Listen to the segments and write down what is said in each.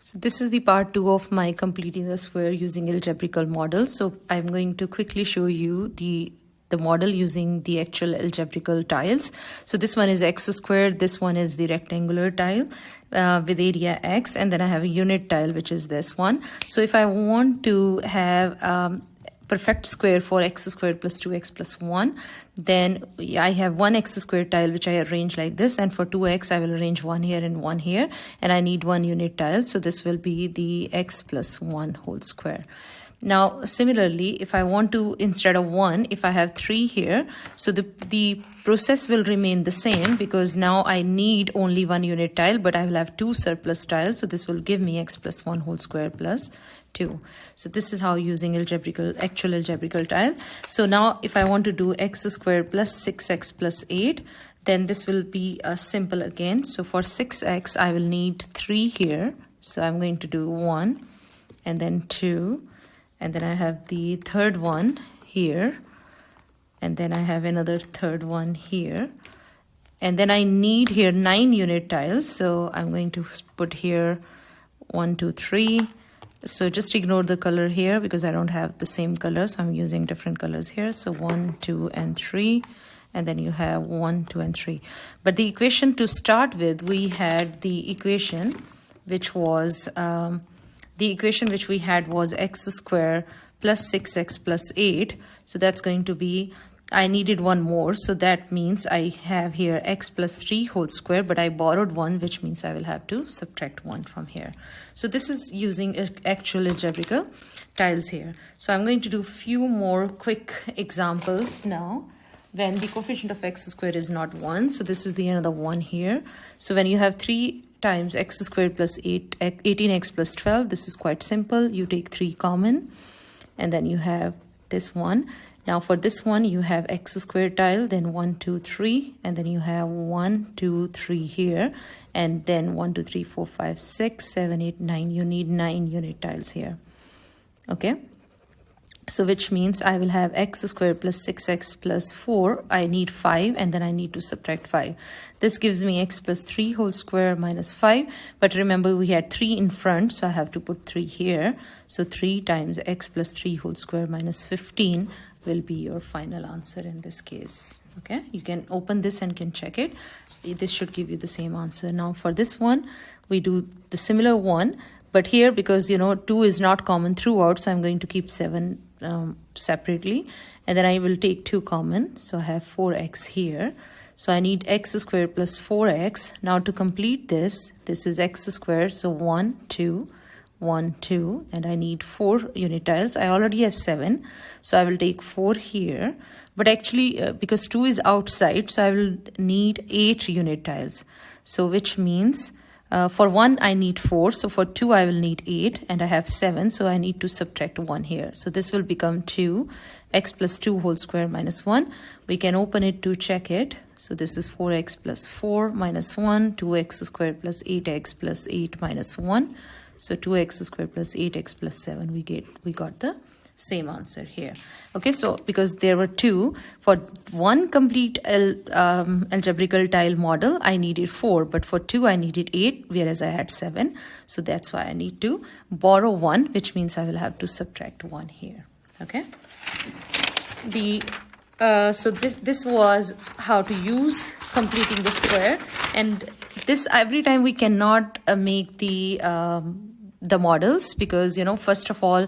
So this is the part 2 of my completing the square using algebraical models. So I'm going to quickly show you the model using the actual algebraical tiles. So this one is x squared, this one is the rectangular tile with area x, and then I have a unit tile, which is this one. So if I want to have perfect square for x squared plus 2x plus 1, then I have one x squared tile which I arrange like this, and for 2x I will arrange one here and one here, and I need one unit tile, so this will be the x plus 1 whole square. Now similarly, if I want to, instead of 1, if I have 3 here, so the process will remain the same, because now I need only one unit tile, but I will have 2 surplus tiles, so this will give me x plus 1 whole square plus 2. So this is how using actual algebraical tile. So now if I want to do x squared plus 6x plus 8, then this will be simple again. So for 6x I will need 3 here, so I'm going to do 1 and then 2, and then I have the third one here, and then I have another third one here, and then I need here 9 unit tiles, so I'm going to put here 1 2 3. So just ignore the color here because I don't have the same color, so I'm using different colors here. So 1 2 and 3, and then you have 1 2 and 3. But the equation to start with, we had the equation which was x squared plus 6x plus 8. So that's going to be, I needed one more, so that means I have here x plus 3 whole square, but I borrowed 1, which means I will have to subtract 1 from here. So this is using actual algebraical tiles here. So I'm going to do few more quick examples now when the coefficient of x squared is not 1. So this is the another one here. So when you have 3 times x squared plus 18x plus 12, this is quite simple. You take 3 common, and then you have this one. Now for this one, you have x squared tile, then 1 2 3, and then you have 1 2 3 here, and then 1 2 3 4 5 6 7 8 9. You need 9 unit tiles here. Okay, so which means I will have x squared plus 6x plus 4. I need 5, and then I need to subtract 5. This gives me x plus 3 whole square minus 5. But remember, we had 3 in front, so I have to put 3 here. So 3 times x plus 3 whole square minus 15 will be your final answer in this case. Okay, you can open this and can check it. This should give you the same answer. Now for this one, we do the similar one, but here, because 2 is not common throughout, so I'm going to keep 7 separately, and then I will take 2 common, so I have 4x here. So I need x squared plus 4x. Now to complete this is x squared, so 1 2 1 2, and I need 4 unit tiles. I already have 7, so I will take 4 here, but actually because 2 is outside, so I will need 8 unit tiles. So which means for 1 I need 4, so for 2 I will need 8, and I have 7, so I need to subtract 1 here. So this will become 2 x plus 2 whole square minus 1. We can open it to check it. So this is 4x plus 4 minus 1, 2x squared plus 8x plus 8 minus 1. So 2x squared plus 8x plus 7, we got the same answer here. Okay, so because there were 2, for one complete algebraical tile model, I needed 4, but for 2 I needed 8, whereas I had 7. So that's why I need to borrow 1, which means I will have to subtract 1 here. Okay. So this was how to use completing the square, and this every time we cannot make the models, because first of all,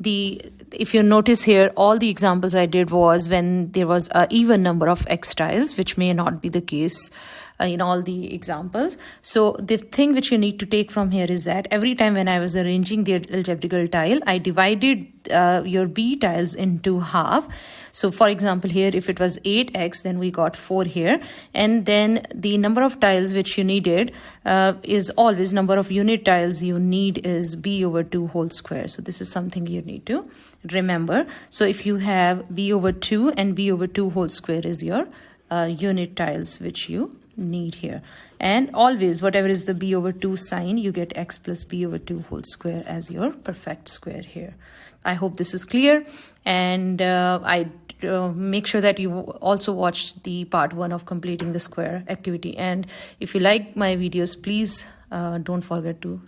if you notice here, all the examples I did was when there was an even number of x tiles, which may not be the case in all the examples. So the thing which you need to take from here is that every time when I was arranging the algebraical tile, I divided your b tiles into half. So for example, here if it was 8x, then we got 4 here, and then the number of tiles which you needed is always, number of unit tiles you need is b over 2 whole square. So this is something you need to remember. So if you have b over 2, and b over 2 whole square is your unit tiles which you need here, and always whatever is the b over 2 sign, you get x plus b over 2 whole square as your perfect square here. I hope this is clear, and I make sure that you also watch the part 1 of completing the square activity. And if you like my videos, please don't forget to